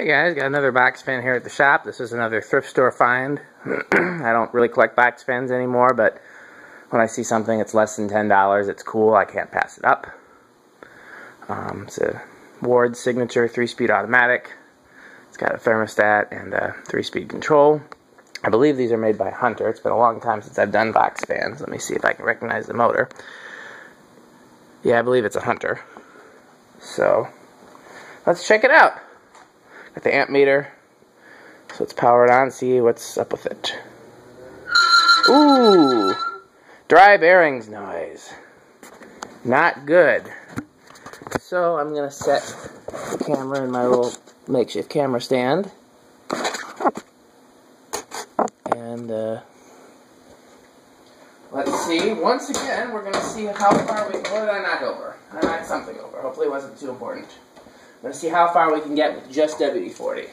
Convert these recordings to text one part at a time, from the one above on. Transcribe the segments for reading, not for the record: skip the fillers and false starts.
Hey guys, got another box fan here at the shop. This is another thrift store find. I don't really collect box fans anymore, but when I see something that's less than $10, it's cool. I can't pass it up. It's a Ward Signature 3-speed automatic. It's got a thermostat and a 3-speed control. I believe these are made by Hunter. It's been a long time since I've done box fans. Let me see if I can recognize the motor. Yeah, I believe it's a Hunter. So, let's check it out. Got the amp meter, so let's power it on, see what's up with it. Ooh! Dry bearings noise. Not good. So I'm going to set the camera in my little makeshift camera stand. And let's see. Once again, we're going to see how far we can... What did I knock over? I knocked something over. Hopefully it wasn't too important. Let's see how far we can get with just WD-40.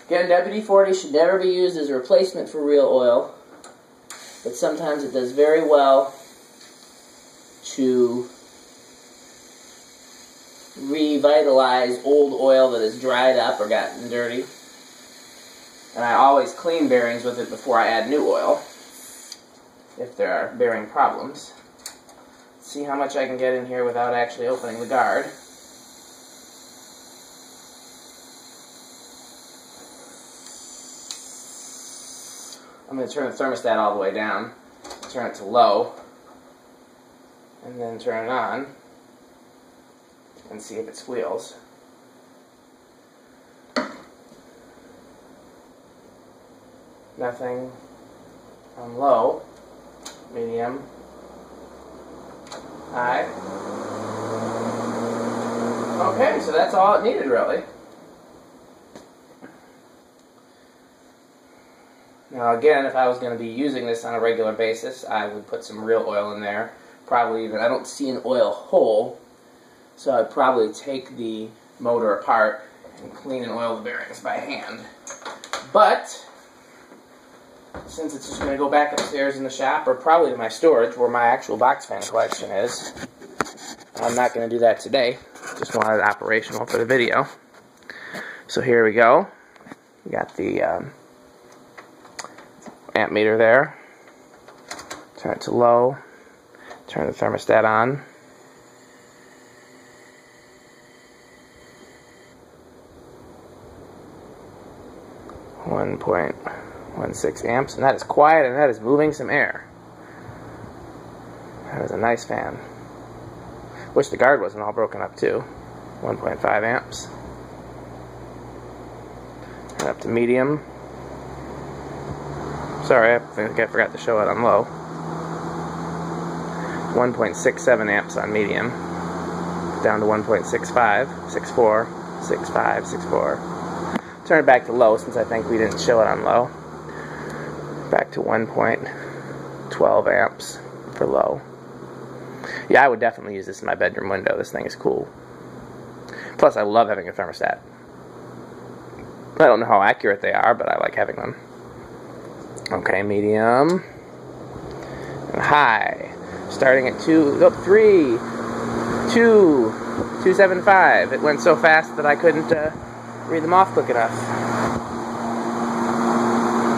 Again, WD-40 should never be used as a replacement for real oil, but sometimes it does very well to revitalize old oil that has dried up or gotten dirty. And I always clean bearings with it before I add new oil, if there are bearing problems. Let's see how much I can get in here without actually opening the guard. I'm going to turn the thermostat all the way down, turn it to low, and then turn it on, and see if it squeals. Nothing on low, medium, high. Okay, so that's all it needed really. Now again, if I was going to be using this on a regular basis, I would put some real oil in there. Probably even, I don't see an oil hole, so I'd probably take the motor apart and clean and oil the bearings by hand. But, since it's just going to go back upstairs in the shop, or probably to my storage where my actual box fan collection is, I'm not going to do that today. Just wanted it operational for the video. So here we go. We got the amp meter there. Turn it to low. Turn the thermostat on. .16 amps, and that is quiet, and that is moving some air. That is a nice fan. Wish the guard wasn't all broken up too. 1.5 amps. And up to medium. Sorry, I think I forgot to show it on low. 1.67 amps on medium. Down to 1.65, 64, 65, 64. Turn it back to low since I think we didn't show it on low. Back to 1.12 amps for low. Yeah, I would definitely use this in my bedroom window. This thing is cool. Plus, I love having a thermostat. I don't know how accurate they are, but I like having them. Okay, medium. And high. Starting at 275. It went so fast that I couldn't read them off quick enough.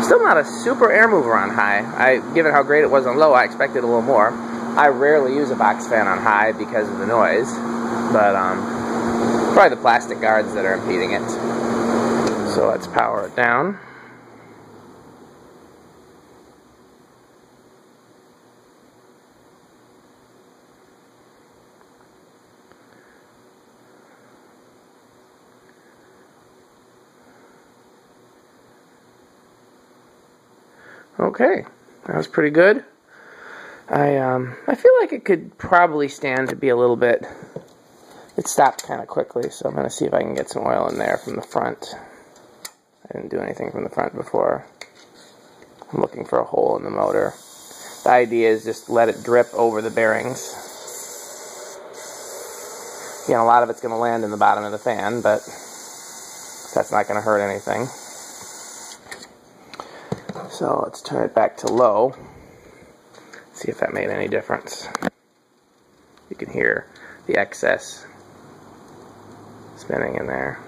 Still not a super air mover on high. Given how great it was on low, I expected a little more. I rarely use a box fan on high because of the noise, but probably the plastic guards that are impeding it. So let's power it down. Okay, that was pretty good. I feel like it could probably stand to be a little bit... It stopped kind of quickly, so I'm going to see if I can get some oil in there from the front. I didn't do anything from the front before. I'm looking for a hole in the motor. The idea is just let it drip over the bearings. Again, a lot of it's going to land in the bottom of the fan, but that's not going to hurt anything. So let's turn it back to low. See if that made any difference. You can hear the excess spinning in there.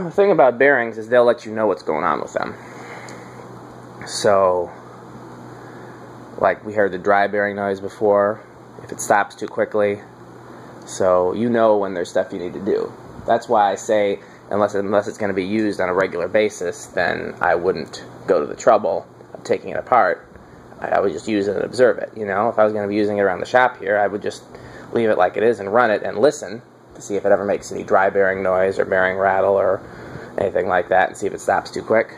The thing about bearings is they'll let you know what's going on with them. So, like we heard the dry bearing noise before, if it stops too quickly, so you know when there's stuff you need to do. That's why I say, unless it's going to be used on a regular basis, then I wouldn't go to the trouble of taking it apart. I would just use it and observe it, you know? If I was going to be using it around the shop here, I would just leave it like it is and run it and listen to see if it ever makes any dry bearing noise or bearing rattle or anything like that, and see if it stops too quick.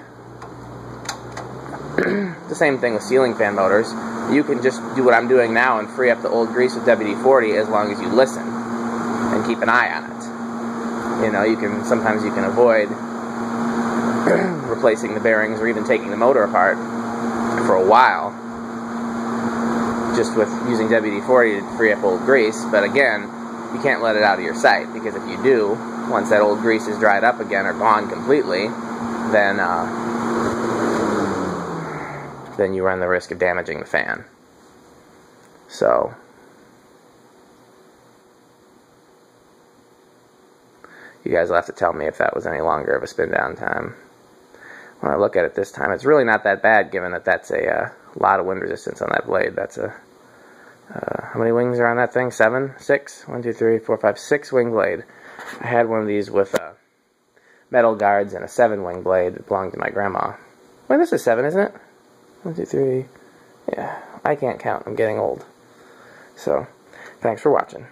The same thing with ceiling fan motors. You can just do what I'm doing now and free up the old grease with WD-40 as long as you listen and keep an eye on it. You know, sometimes you can avoid replacing the bearings or even taking the motor apart for a while just with using WD-40 to free up old grease, but again, you can't let it out of your sight, because if you do, once that old grease is dried up again or gone completely, then you run the risk of damaging the fan. So, you guys will have to tell me if that was any longer of a spin down time. When I look at it this time, it's really not that bad, given that that's a lot of wind resistance on that blade. That's a, how many wings are on that thing? 7? 6? 1, 2, 3, 4, 5, 6 wing blade. I had one of these with metal guards and a 7 wing blade that belonged to my grandma. Wait, this is 7, isn't it? 1, 2, 3. Yeah, I can't count. I'm getting old. So, thanks for watching.